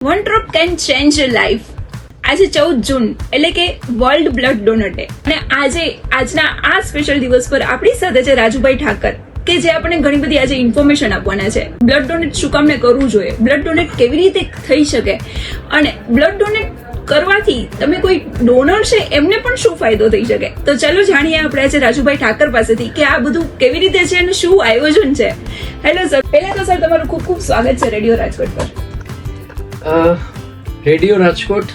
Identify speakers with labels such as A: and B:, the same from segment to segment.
A: One drop can change a life. આજે 14 જૂન એટલે કે વર્લ્ડ બ્લડ ડોનર ડે, અને આજના આ સ્પેશિયલ દિવસ પર આપણી સાથે છે રાજુભાઈ ઠાકર, કે જે આપણને ઘણી બધી આજે ઇન્ફોર્મેશન આપવાના છે. બ્લડ ડોનેટ શું કામને કરવું જોઈએ, બ્લડ ડોનેટ કેવી રીતે થઈ શકે, અને બ્લડ ડોનેટ કરવાથી તમે કોઈ ડોનર છે એમને પણ શું ફાયદો થઈ શકે. તો ચલો જાણીએ આપણે આજે રાજુભાઈ ઠાકર પાસેથી કે આ બધું કેવી રીતે છે અને શું આયોજન છે. હેલો સર, પહેલા તો સર તમારું ખૂબ ખૂબ સ્વાગત છે રેડિયો રાજકોટ પર.
B: રેડિયો રાજકોટ,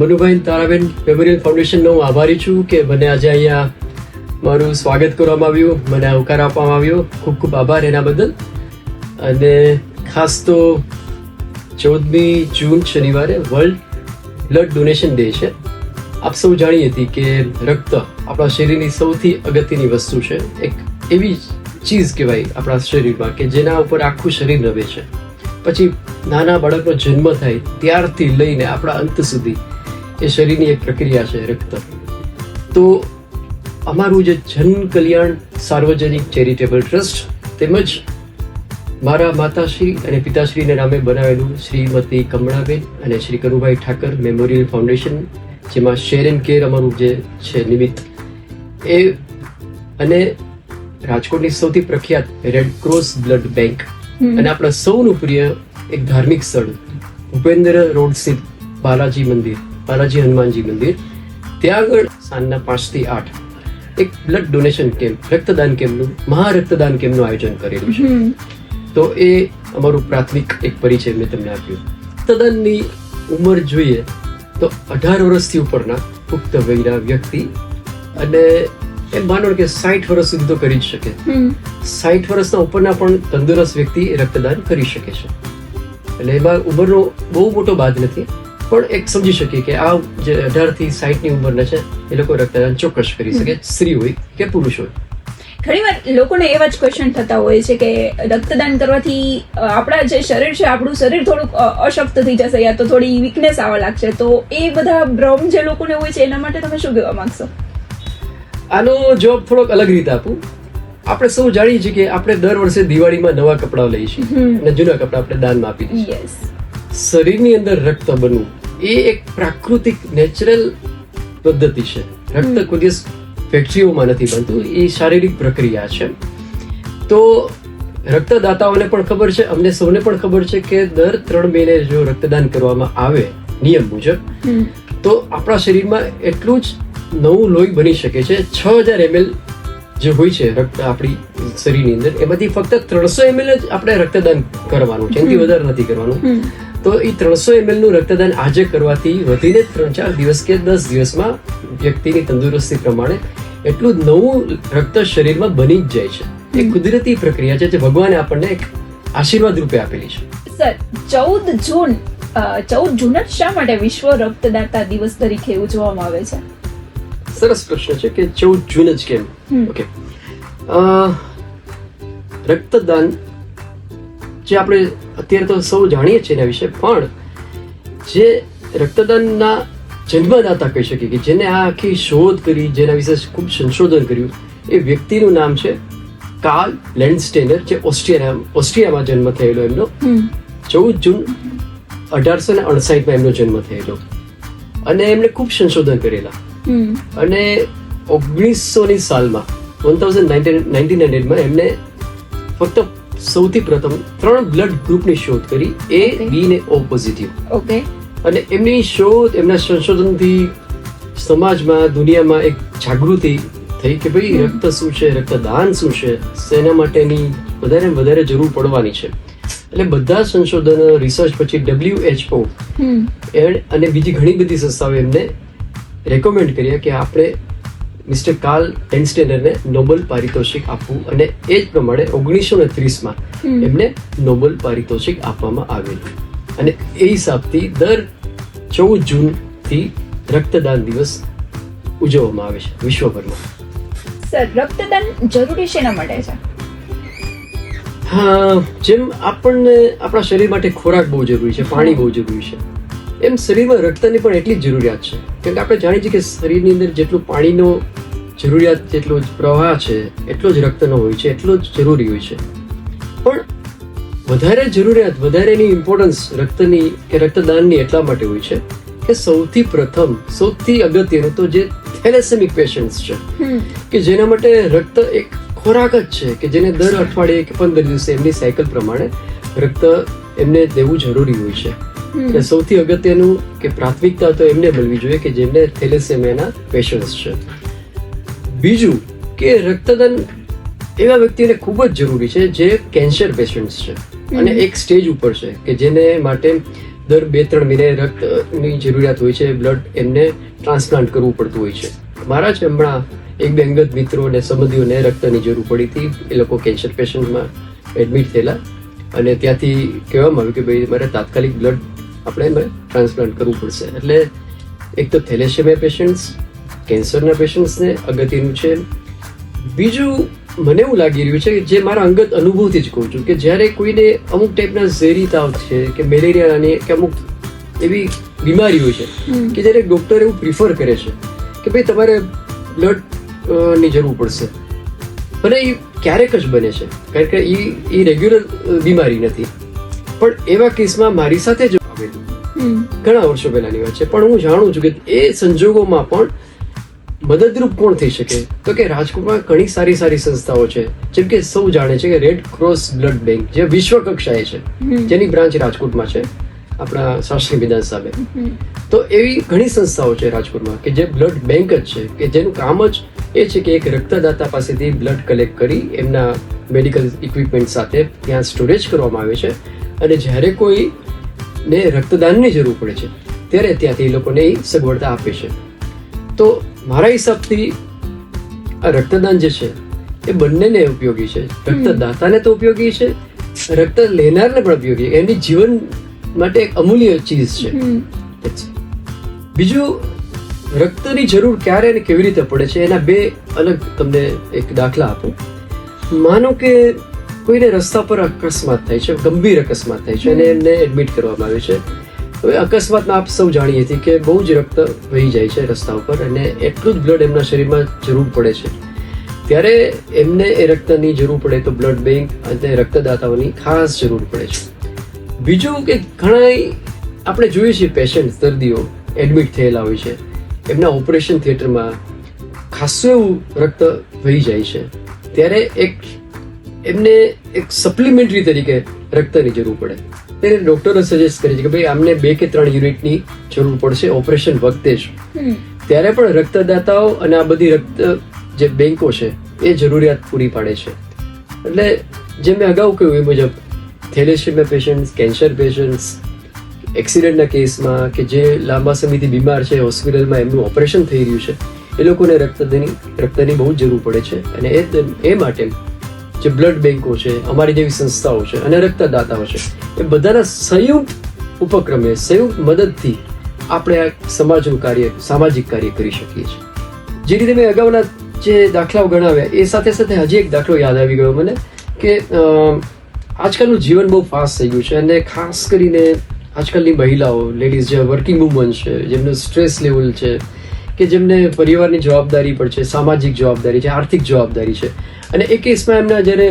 B: મનુભાઈ તારાબેન મેમોરિયલ ફાઉન્ડેશનનો હું આભારી છું કે મને આજે અહીંયા મારું સ્વાગત કરવામાં આવ્યું, મને આવકાર આપવામાં આવ્યો. ખૂબ ખૂબ આભાર એના બદલ. અને ખાસ તો 14મી જૂન શનિવારે વર્લ્ડ બ્લડ ડોનેશન ડે છે. આપ સૌ જાણીએ હતી કે રક્ત આપણા શરીરની સૌથી અગત્યની વસ્તુ છે. એક એવી ચીજ કહેવાય આપણા શરીરમાં કે જેના ઉપર આખું શરીર રમે છે. પછી નાના બાળકનો જન્મ થાય ત્યારથી લઈને આપણા અંત સુધી એ શરીરની એક પ્રક્રિયા છે રક્ત. તો અમારું જે જન કલ્યાણ સાર્વજનિક ચેરિટેબલ ટ્રસ્ટ તેમજ મારા માતાશ્રી અને પિતાશ્રીને નામે બનાવેલું શ્રીમતી કમળાબેન અને શ્રી કનુભાઈ ઠાકર મેમોરિયલ ફાઉન્ડેશન, જેમાં શેર એન્ડ કેર અમારું જે છે નિમિત્ત, એ અને રાજકોટની સૌથી પ્રખ્યાત રેડ ક્રોસ બ્લડ બેંક અને આપણા સૌનું પ્રિય એક ધાર્મિક સ્થળ ભૂપેન્દ્ર રોડ સ્થિત બાલાજી મંદિર, બાલાજી હનુમાનજી મંદિર, ત્યાં આગળ સાંજના 5 થી 8 એક બ્લડ ડોનેશન કેમ્પ, રક્તદાન કેમ્પનું, મહારક્તદાન કેમ્પનું આયોજન કરેલું છે. તો એ અમારું પ્રાથમિક એક પરિચય મેં તમને આપ્યું. રક્તદાનની ઉંમર જોઈએ તો 18 વર્ષથી ઉપરના પુખ્ત વયના વ્યક્તિ, અને એમ માનો કે 60 વર્ષ સુધી તો કરી જ શકે. 60 વર્ષના ઉપરના પણ તંદુરસ્ત વ્યક્તિ રક્તદાન કરી શકે છે. એટલે એમાં ઉંમરનો બહુ મોટો બાદ નથી, પણ એક સમજી શકીએ કે આ જે 18 થી 60 ની ઉંમરના છે એ લોકો રક્તદાન ચોક્કસ કરી શકે, સ્ત્રી હોય કે પુરુષ હોય.
A: ઘણીવાર લોકોને એવા જ ક્વેશ્ચન થતા હોય છે કે રક્તદાન કરવાથી આપણા જે શરીર છે, આપણું શરીર થોડુંક અશક્ત થઈ જશે યા તો થોડી વીકનેસ આવવા લાગશે. તો એ બધા ભ્રમ જે લોકોને હોય છે એના માટે તમે શું કહેવા માંગશો?
B: આનો જવાબ થોડોક અલગ રીતે આપું. આપણે સૌ જાણીએ છીએ કે આપણે દર વર્ષે દિવાળીમાં નવા કપડાં લઈએ છીએ અને જૂના કપડાં આપણે દાનમાં આપી દઈએ છીએ. શરીરની અંદર રક્ત બનવું એ એક પ્રાકૃતિક નેચરલ પદ્ધતિ છે. રક્ત કોઈ દિવસ ફેક્ટરીઓમાં નથી બનતું, એ શારીરિક પ્રક્રિયા છે. તો રક્તદાતાઓને પણ ખબર છે, અમને સૌને પણ ખબર છે કે દર 3 મહિને જો રક્તદાન કરવામાં આવે નિયમ મુજબ, તો આપણા શરીરમાં એટલું જ નવું લોહી બની શકે છે. 6000 ml જે હોય છે રક્ત આપણી શરીરની અંદર, એમાંથી ફક્ત 300 ml જ આપણે રક્તદાન કરવાનું છે, એનાથી વધારે નથી કરવાનું. તો એ 300 ml નું રક્તદાન આજે કરવાથી વધીને 3-4 દિવસ કે 10 દિવસમાં વ્યક્તિની તંદુરસ્તી પ્રમાણે એટલું નવું રક્ત શરીરમાં બની જ જાય છે. એ કુદરતી પ્રક્રિયા છે જે ભગવાને આપણને એક આશીર્વાદ રૂપે આપેલી છે.
A: સર, 14 જૂન જ શા માટે વિશ્વ રક્તદાતા દિવસ તરીકે ઉજવવામાં આવે છે?
B: સરસ પ્રશ્ન છે કે 14 જૂન જ કેમ? ઓકે, રક્તદાન જે આપણે અત્યારે તો સૌ જાણીએ છીએ એના વિશે, પણ જે રક્તદાનના જન્મદાતા કહી શકીએ કે જેને આ આખી શોધ કરી, જેના વિશે ખૂબ સંશોધન કર્યું, એ વ્યક્તિનું નામ છે કાર્લ લેન્ડસ્ટેનર, જે ઓસ્ટ્રિયામાં જન્મ થયેલો એમનો. 14 જૂન 1859માં એમનો જન્મ થયેલો, અને એમણે ખૂબ સંશોધન કરેલા. અને 1900ની સાલમાં 1900માં એમને ફક્ત સૌથી પ્રથમ 3 બ્લડ ગ્રુપની શોધ કરી, A, B ને O પોઝિટિવ. અને એમની શોધ, એમના સંશોધનથી સમાજમાં, દુનિયામાં એક જાગૃતિ થઈ કે ભાઈ રક્ત શું છે, રક્તદાન શું છે, શેના માટેની વધારે જરૂર પડવાની છે. એટલે બધા સંશોધનો, રિસર્ચ પછી WHO અને બીજી ઘણી બધી સંસ્થાઓ એમને રેકમેન્ડ કર્યા કે આપણે મિસ્ટર કાર્લ લેન્ડસ્ટેનરને નોબેલ પારિતોષિક આપવું, અને એ જ પ્રમાણે 1930માં એમને નોબેલ પારિતોષિક આપવામાં આવેલું. અને એ હિસાબથી દર 14 જૂનથી રક્તદાન દિવસ ઉજવવામાં આવે છે વિશ્વભરમાં.
A: સર, રક્તદાન જરૂરી શેના માટે છે?
B: હા, જેમ આપણને આપણા શરીર માટે ખોરાક બહુ જરૂરી છે, પાણી બહુ જરૂરી છે, એમ શરીરમાં રક્તની પણ એટલી જ જરૂરિયાત છે. કેમ કે આપણે જાણીએ છીએ કે શરીરની અંદર જેટલું પાણીનો જરૂરિયાત, જેટલો જ પ્રવાહ છે, એટલો જ રક્તનો હોય છે, એટલો જ જરૂરી હોય છે. પણ વધારે જરૂરિયાત, વધારેની ઇમ્પોર્ટન્સ રક્તની કે રક્તદાનની એટલા માટે હોય છે કે સૌથી પ્રથમ, સૌથી અગત્યનું તો જે થેલેસેમિક પેશન્ટ્સ છે કે જેના માટે રક્ત એક ખોરાક જ છે કે જેને દર અઠવાડિયે કે 15 દિવસે એમની સાયકલ પ્રમાણે રક્ત એમને દેવું જરૂરી હોય છે. એટલે સૌથી અગત્યનું કે પ્રાથમિકતા તો એમને મળવી જોઈએ કે જેમને થેલેસેમિયાના પેશન્ટ્સ છે. બીજું કે રક્તદાન એવા વ્યક્તિને ખૂબ જ જરૂરી છે જે કેન્સર પેશન્ટ્સ છે અને એક સ્ટેજ ઉપર છે કે જેને માટે દર 2-3 મહિને રક્તની જરૂરિયાત હોય છે, બ્લડ એમને ટ્રાન્સપ્લાન્ટ કરવું પડતું હોય છે. મારા જ હમણાં 1-2 અંગત મિત્રો અને સંબંધીઓને રક્તની જરૂર પડી હતી. એ લોકો કેન્સર પેશન્ટમાં એડમિટ થયેલા અને ત્યાંથી કહેવામાં આવ્યું કે ભાઈ મારે તાત્કાલિક બ્લડ આપણે ટ્રાન્સપ્લાન્ટ કરવું પડશે. એટલે એક તો થેલેસેમિયા પેશન્ટ્સ, કેન્સરના પેશન્ટ્સને અગત્યનું છે. બીજું મને એવું લાગી રહ્યું છે કે જે મારા અંગત અનુભવથી જ કહું છું કે જ્યારે કોઈને અમુક ટાઈપના ઝેરી તાવ છે કે મેલેરિયાની કે અમુક એવી બીમારી હોય છે કે જ્યારે ડોક્ટર એવું પ્રિફર કરે છે કે ભાઈ તમારે બ્લડ ની જરૂર પડશે, ભલે એ ક્યારેક જ બને છે કારણ કે એ રેગ્યુલર બીમારી નથી. પણ એવા કેસમાં મારી સાથે જ આવેલું ઘણા વર્ષો પહેલાની વાત છે, પણ હું જાણું છું કે એ સંજોગોમાં પણ મદદરૂપ કોણ થઈ શકે તો કે રાજકોટમાં ઘણી સારી સારી સંસ્થાઓ છે. જેમ કે સૌ જાણે છે કે રેડ ક્રોસ બ્લડ બેંક જે વિશ્વ કક્ષાએ છે, જેની બ્રાન્ચ રાજકોટમાં છે આપણા શાસ્ત્રી વિધાન સાહેબ. તો એવી ઘણી સંસ્થાઓ છે રાજકોટમાં કે જે બ્લડ બેંક જ છે કે જેનું કામ જ એ છે કે એક રક્તદાતા પાસેથી બ્લડ કલેક્ટ કરી એમના મેડિકલ ઇક્વિપમેન્ટ સાથે ત્યાં સ્ટોરેજ કરવામાં આવે છે અને જ્યારે કોઈને રક્તદાનની જરૂર પડે છે ત્યારે ત્યાંથી એ લોકોને એ સગવડતા આપે છે. તો મારા હિસાબથી આ રક્તદાન જે છે એ બંનેને ઉપયોગી છે. રક્તદાતાને તો ઉપયોગી છે, રક્ત લેનારને પણ ઉપયોગી. એની જીવન માટે એક અમૂલ્ય ચીજ છે. બીજું, રક્તની જરૂર ક્યારે અને કેવી રીતે પડે છે એના 2 અલગ તમને એક દાખલા આપું. માનો કે કોઈને રસ્તા પર અકસ્માત થાય છે, ગંભીર અકસ્માત થાય છે અને એમને એડમિટ કરવામાં આવે છે. હવે અકસ્માતમાં આપ સૌ જાણીએ છીએ કે બહુ જ રક્ત વહી જાય છે રસ્તા ઉપર અને એટલું જ બ્લડ એમના શરીરમાં જરૂર પડે છે. ત્યારે એમને એ રક્તની જરૂર પડે તો બ્લડ બેંક અને રક્તદાતાઓની ખાસ જરૂર પડે છે. બીજું કે ઘણા આપણે જોઈએ છીએ પેશન્ટ, દર્દીઓ એડમિટ થયેલા હોય છે, એમના ઓપરેશન થિયેટરમાં ખાસું એવું રક્ત વહી જાય છે. ત્યારે એમને એક સપ્લિમેન્ટરી તરીકે રક્તની જરૂર પડે. ત્યારે ડોક્ટરો સજેસ્ટ કરે છે કે ભાઈ આમને 2 કે 3 યુનિટની જરૂર પડશે ઓપરેશન વખતે જ. ત્યારે પણ રક્તદાતાઓ અને આ બધી રક્ત જે બેંકો છે એ જરૂરિયાત પૂરી પાડે છે. એટલે જે મેં અગાઉ કહ્યું એ મુજબ થેલેસેમિયા પેશન્ટ્સ, કેન્સર પેશન્ટ્સ, એક્સિડન્ટના કેસમાં કે જે લાંબા સમયથી બીમાર છે, હોસ્પિટલમાં એમનું ઓપરેશન થઈ રહ્યું છે, એ લોકોને રક્તની બહુ જ જરૂર પડે છે. અને એ માટે જે બ્લડ બેંકો છે, અમારી જેવી સંસ્થાઓ છે અને રક્તદાતાઓ છે, એ બધાના સંયુક્ત ઉપક્રમે, સંયુક્ત મદદથી આપણે આ સમાજનું કાર્ય, સામાજિક કાર્ય કરી શકીએ છીએ. જે રીતે મેં અગાઉના જે દાખલાઓ ગણાવ્યા એ સાથે સાથે હજી એક દાખલો યાદ આવી ગયો મને કે આજકાલનું જીવન બહુ ફાસ્ટ થઈ ગયું છે અને ખાસ કરીને આજકાલની મહિલાઓ, લેડીઝ જે વર્કિંગ વુમન છે, જેમનું સ્ટ્રેસ લેવલ છે કે જેમને પરિવારની જવાબદારી પણ છે, સામાજિક જવાબદારી છે, આર્થિક જવાબદારી છે અને એ કેસમાં એમના જ્યારે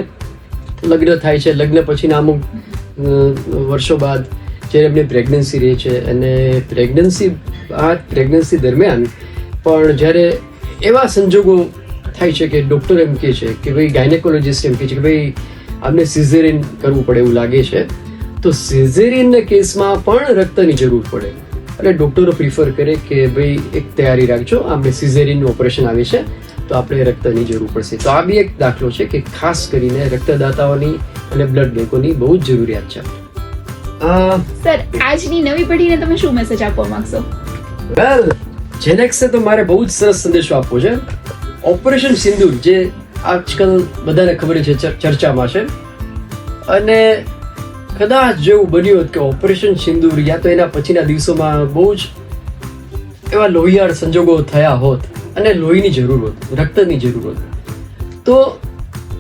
B: લગ્ન થાય છે, લગ્ન પછીના અમુક વર્ષો બાદ જ્યારે એમને પ્રેગ્નન્સી રહે છે અને પ્રેગ્નન્સી દરમિયાન પણ જ્યારે એવા સંજોગો થાય છે કે ડૉક્ટર એમ કહે છે કે ભાઈ, ગાયનેકોલોજીસ્ટ એમ કહે છે કે ભાઈ આમને સિઝેરિયન કરવું પડે એવું લાગે છે, તો સિઝેરિયનના કેસમાં પણ રક્તની જરૂર પડે અને ડૉક્ટરો પ્રિફર કરે કે ભાઈ એક તૈયારી રાખજો, આમને સિઝેરિયનનું ઓપરેશન આવે છે તો આપણે રક્તની જરૂર પડશે. તો આ બી એક દાખલો છે કે ખાસ કરીને રક્તદાતાઓની અને બ્લડ બેંકોની બહુ જ જરૂરિયાત છે.
A: સર, આજની નવી પેઢીને તમે શું મેસેજ આપવા માંગશો?
B: વેલ, જેનેક્સે તો મારે બહુ જ સરસ સંદેશો આપવો છે. ઓપરેશન સિંદૂર જે આજકાલ બધાને ખબર છે, ચર્ચામાં છે અને કદાચ જેવું બન્યું હોત કે ઓપરેશન સિંદૂર યા તો એના પછીના દિવસોમાં બહુ જ એવા લોહિયાળ સંજોગો થયા હોત અને લોહીની જરૂર હોત, રક્તની જરૂર હોત, તો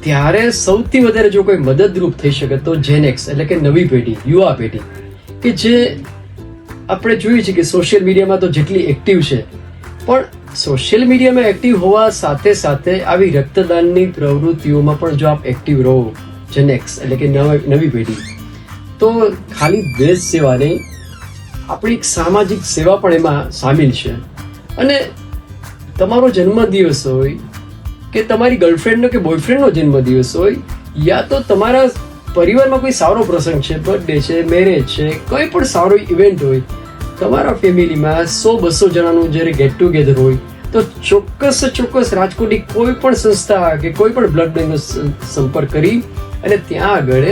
B: ત્યારે સૌથી વધારે જો કોઈ મદદરૂપ થઈ શકે તો જેનેક્સ એટલે કે નવી પેઢી, યુવા પેઢી કે જે આપણે જોઈએ છીએ કે સોશિયલ મીડિયામાં તો જેટલી એક્ટિવ છે, પણ સોશિયલ મીડિયામાં એક્ટિવ હોવા સાથે સાથે આવી રક્તદાનની પ્રવૃત્તિઓમાં પણ જો આપ એક્ટિવ રહો, જેનેક્સ એટલે કે નવી પેઢી, તો ખાલી દેશ સેવા નહીં, આપણી એક સામાજિક સેવા પણ એમાં સામેલ છે. અને તમારો જન્મદિવસ હોય કે તમારી ગર્લફ્રેન્ડનો કે બોયફ્રેન્ડનો જન્મદિવસ હોય, યા તો તમારા પરિવારમાં કોઈ સારો પ્રસંગ છે, બર્થડે છે, મેરેજ છે, કોઈ પણ સારો ઇવેન્ટ હોય, તમારા ફેમિલીમાં 100-200 જણાનું જ્યારે ગેટ ટુગેધર હોય, તો ચોક્કસ રાજકોટની કોઈ પણ સંસ્થા કે કોઈ પણ બ્લડ બેંકનો સંપર્ક કરી અને ત્યાં આગળ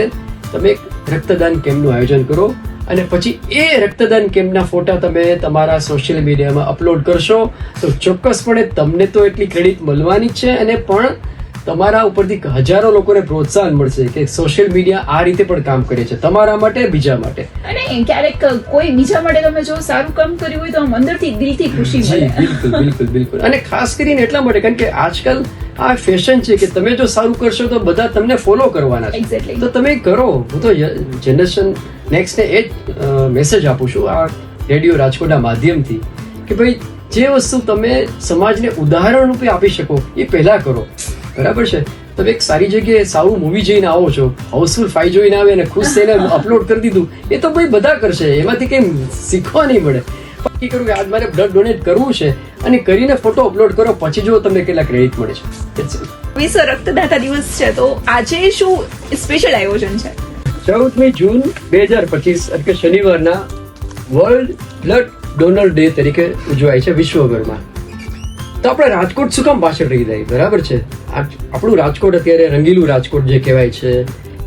B: તમે એક રક્તદાન કેમ્પનું આયોજન કરો. અને પછી એ રક્તદાન કેમ્પના ફોટા તમે તમારા સોશિયલ મીડિયામાં અપલોડ કરશો તો ચોક્કસપણે તમને તો એટલી ક્રેડિટ મળવાની જ છે, અને પણ તમારા ઉપરથી હજારો લોકોને પ્રોત્સાહન મળશે કે સોશિયલ મીડિયા આ રીતે પણ કામ કરે છે, તમારા માટે, બીજા માટે.
A: અને ક્યારેક કોઈ બીજા માટે તમે જો સારું કામ કર્યું હોય તો આમ અંદરથી દિલથી ખુશી મળે.
B: બિલકુલ. અને ખાસ કરીને એટલા માટે કારણ કે આજકાલ આ ફેશન છે કે તમે જો સારું કરશો તો બધા તમને ફોલો કરવાના છે.
A: Exactly.
B: તો તમે કરો. હું તો જનરેશન નેક્સ્ટને એ જ મેસેજ આપું છું આ રેડિયો રાજકોટના માધ્યમથી કે ભાઈ જે વસ્તુ તમે સમાજને ઉદાહરણ રૂપે આપી શકો એ પહેલા કરો. બરાબર છે? તમે એક સારી જગ્યાએ સારું મૂવી જોઈને આવો છો, હાઉસફુલ 5 જોઈને આવે અને ખુશ થઈને અપલોડ કરી દીધું, એ તો ભાઈ બધા કરશે, એમાંથી કંઈ શીખવા નહીં મળે. નક્કી કરું કે આજ મારે બ્લડ ડોનેટ કરવું છે અને કરીને ફોટો અપલોડ કરો, પછી જો તમને કેટલા ક્રેડિટ મળે છે.
A: વિશ્વ રક્તદાતા દિવસ છે, તો આજે શું સ્પેશિયલ આયોજન છે?
B: 14મી જૂન 2025 એટલે કે શનિવારના વર્લ્ડ બ્લડ ડોનર ડે તરીકે ઉજવાય છે વિશ્વભરમાં. તો આપણે રાજકોટ શું કામ પાછળ રહી જાય? બરાબર છે, આપણું રાજકોટ અત્યારે રંગીલું રાજકોટ જે કહેવાય છે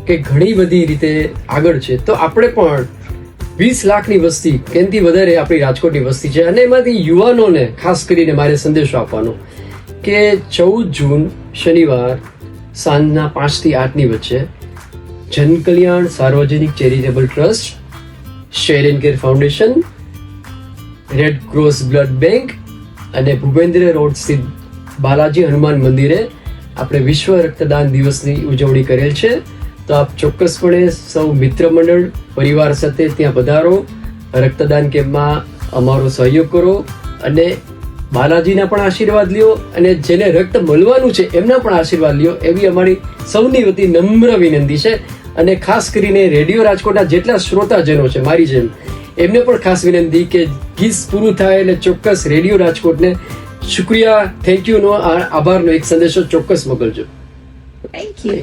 B: કે ઘણી બધી રીતે આગળ છે. તો આપણે પણ 20 લાખની વસ્તી, કેનથી વધારે આપણી રાજકોટની વસ્તી છે, અને એમાંથી યુવાનોને ખાસ કરીને મારે સંદેશો આપવાનો કે 14 જૂન શનિવાર સાંજના 5 થી 8 ની વચ્ચે જનકલ્યાણ સાર્વજનિક charitable trust, share and care foundation, red cross blood bank અને ભૂપેન્દ્ર રોડ સ્થિત બાલાજી હનુમાન મંદિરે આપણે વિશ્વ રક્તદાન દિવસની ઉજવણી કરેલ છે. તો આપ ચોક્કસપણે સૌ મિત્ર મંડળ પરિવાર સાથે ત્યાં પધારો, રક્તદાન કેમ્પમાં અમારો સહયોગ કરો અને બાલાજીના પણ આશીર્વાદ લ્યો અને જેને રક્ત મળવાનું છે એમના પણ આશીર્વાદ લ્યો, એવી અમારી સૌની વતી નમ્ર વિનંતી છે. અને ખાસ કરીને રેડિયો રાજકોટના જેટલા શ્રોતાજનો છે મારી જેમ, એમને પણ ખાસ વિનંતી કે ગીત પૂરું થાય એટલે ચોક્કસ રેડિયો રાજકોટને શુક્રિયા, થેન્ક યુ નો આભારનો એક સંદેશો ચોક્કસ મોકલજો.
A: Thank you.